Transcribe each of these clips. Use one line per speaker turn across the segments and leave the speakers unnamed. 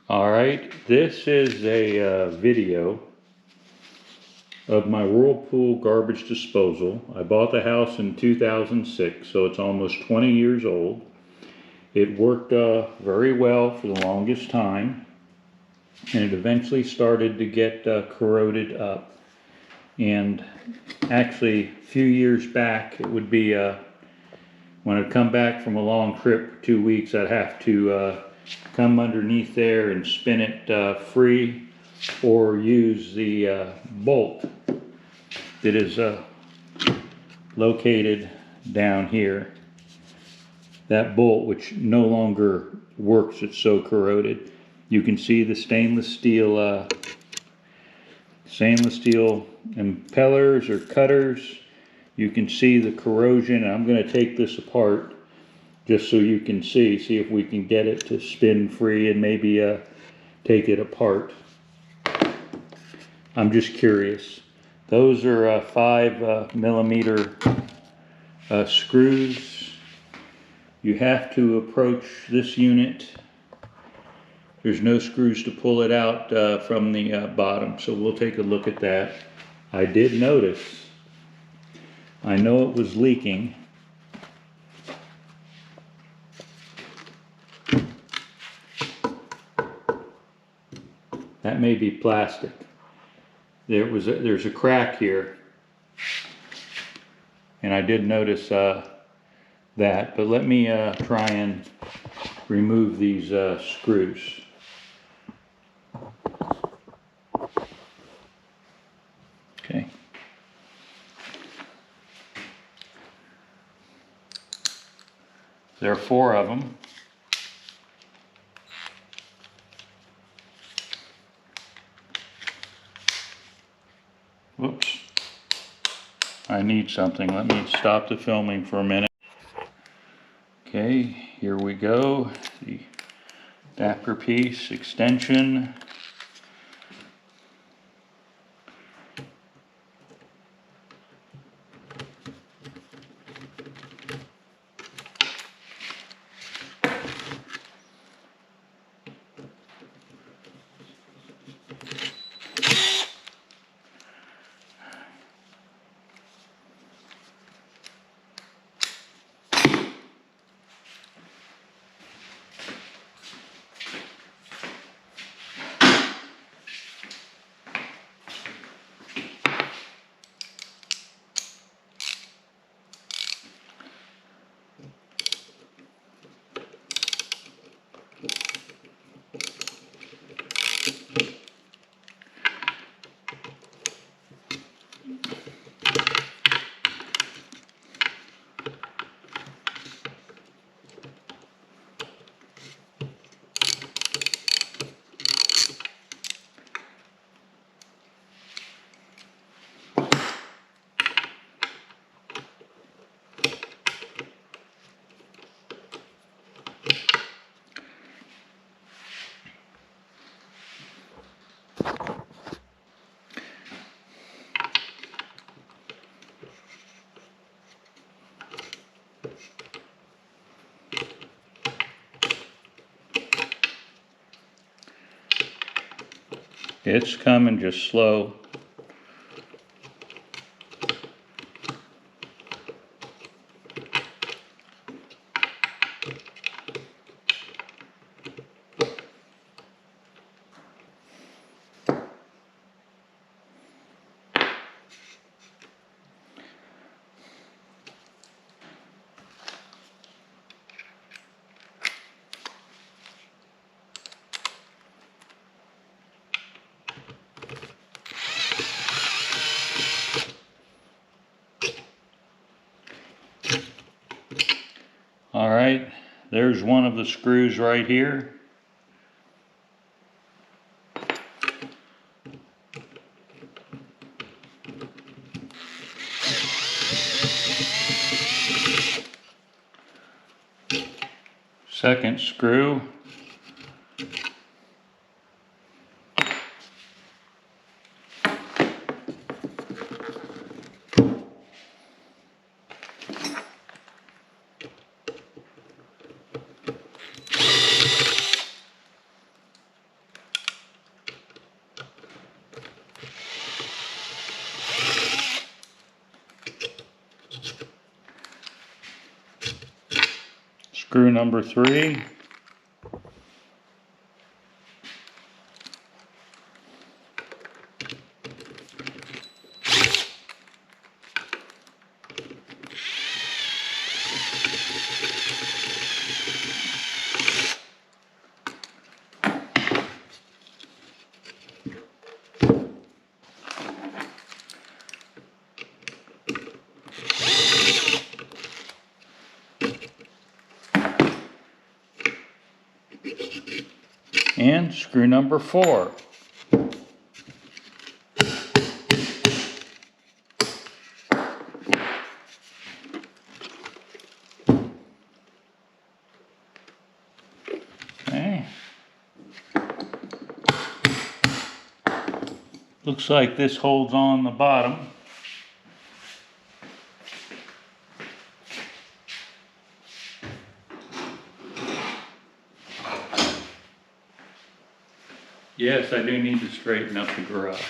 Alright, this is a video of my Whirlpool garbage disposal. I bought the house in 2006, so it's almost 20 years old. It worked very well for the longest time, and it eventually started to get corroded up. And actually, a few years back, it would be when I'd come back from a long trip for 2 weeks, I'd have to come underneath there and spin it free, or use the bolt that is located down here. That bolt, which no longer works, it's so corroded. You can see the stainless steel impellers or cutters. You can see the corrosion. I'm going to take this apart just so you can see if we can get it to spin free and maybe take it apart. I'm just curious. Those are 5mm screws. You have to approach this unit. There's no screws to pull it out from the bottom, so we'll take a look at that. I did notice, I know it was leaking. That may be plastic. There's a crack here, and I did notice that, but let me try and remove these screws. Okay. There are 4 of them. Whoops. I need something. Let me stop the filming for a minute. Okay, here we go. The adapter piece, extension. It's coming, just slow. All right, there's one of the screws right here. Second screw. Screw number 3. And screw number 4. Okay. Looks like this holds on the bottom. Yes, I do need to straighten up the garage.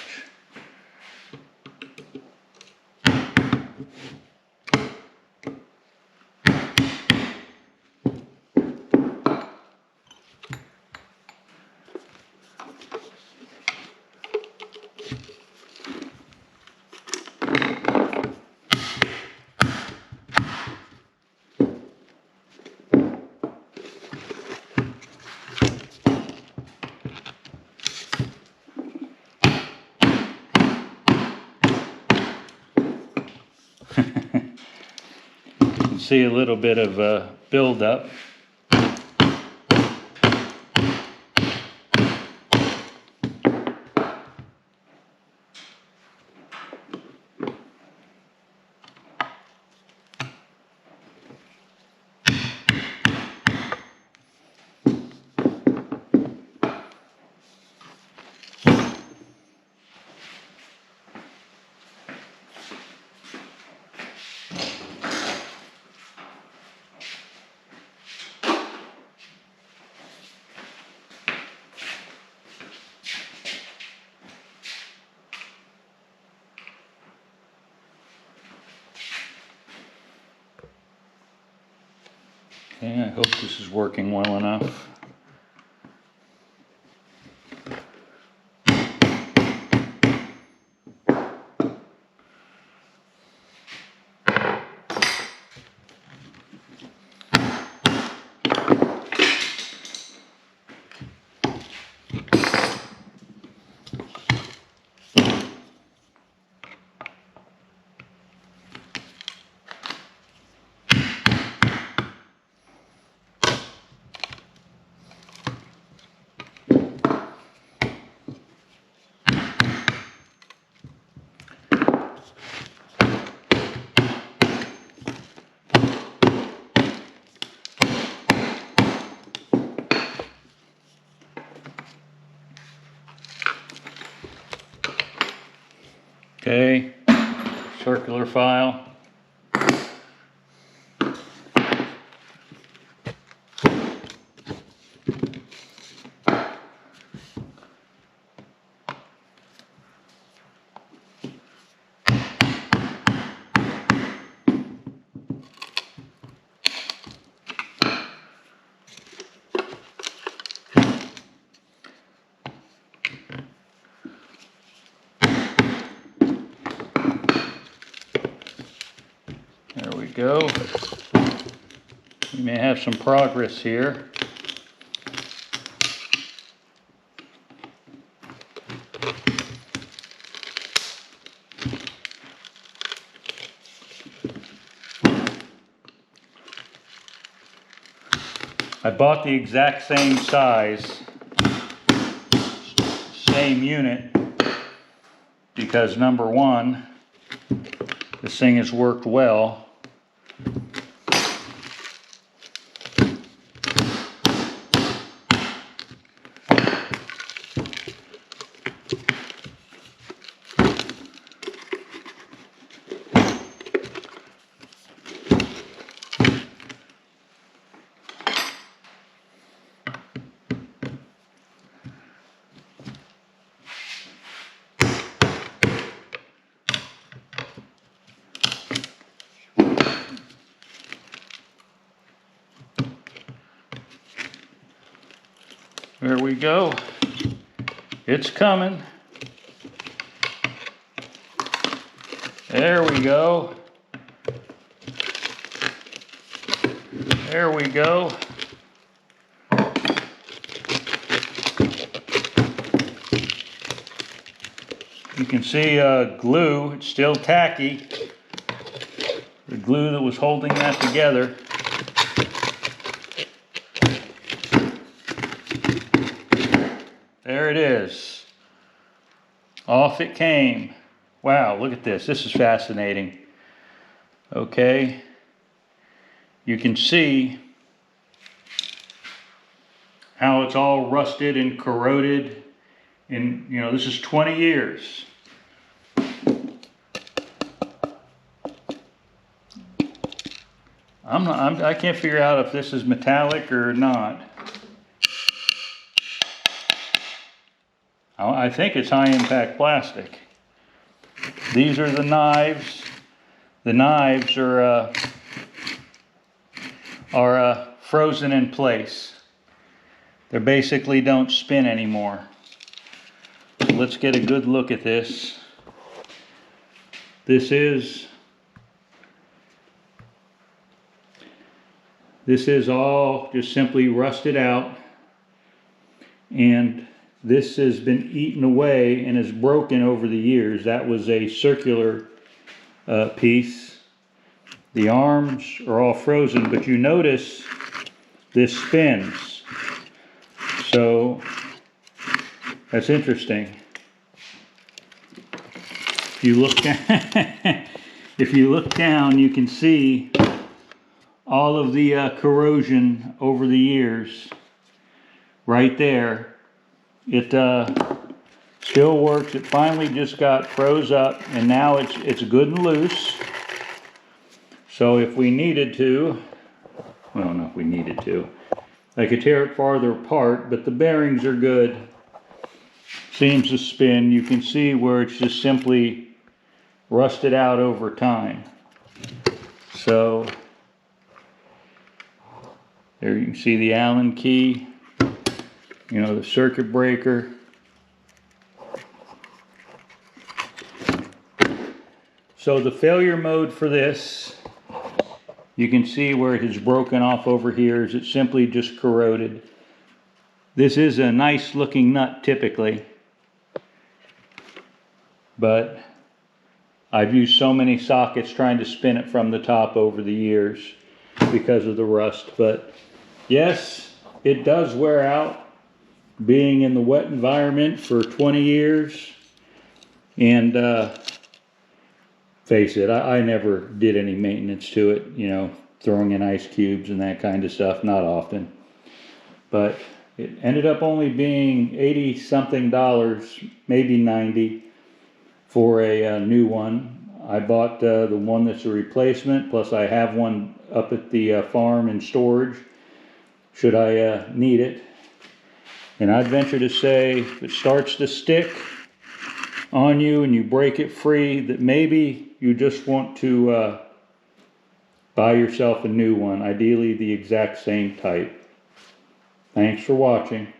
You can see a little bit of buildup. Okay, I hope this is working well enough. Okay, circular file. There we go. We may have some progress here. I bought the exact same size, same unit, because number one, this thing has worked well. There we go. It's coming. There we go. There we go. You can see glue, it's still tacky. The glue that was holding that together. There it is. Off it came. Wow, look at this. This is fascinating. Okay. You can see how it's all rusted and corroded. And, you know, this is 20 years. I can't figure out if this is metallic or not. I think it's high impact plastic. These are the knives. The knives are frozen in place. They basically don't spin anymore. So let's get a good look at this. This is all just simply rusted out, and this has been eaten away and is broken over the years. That was a circular piece. The arms are all frozen, but you notice this spins. So that's interesting. If you look down, if you look down, you can see all of the corrosion over the years. Right there. It still works. It finally just got froze up, and now it's good and loose. So if we needed to, well, not if we needed to, I could tear it farther apart, but the bearings are good. Seems to spin. You can see where it's just simply rusted out over time. So there you can see the Allen key, you know, the circuit breaker. So the failure mode for this, you can see where it has broken off over here, is it simply just corroded. This is a nice looking nut typically, but I've used so many sockets trying to spin it from the top over the years because of the rust. But yes, it does wear out, being in the wet environment for 20 years. And face it, I never did any maintenance to it, you know, throwing in ice cubes and that kind of stuff, not often. But it ended up only being $80 something, maybe 90 for a new one. I bought the one that's a replacement, plus I have one up at the farm in storage should I need it. And I'd venture to say if it starts to stick on you and you break it free, that maybe you just want to buy yourself a new one, ideally the exact same type. Thanks for watching.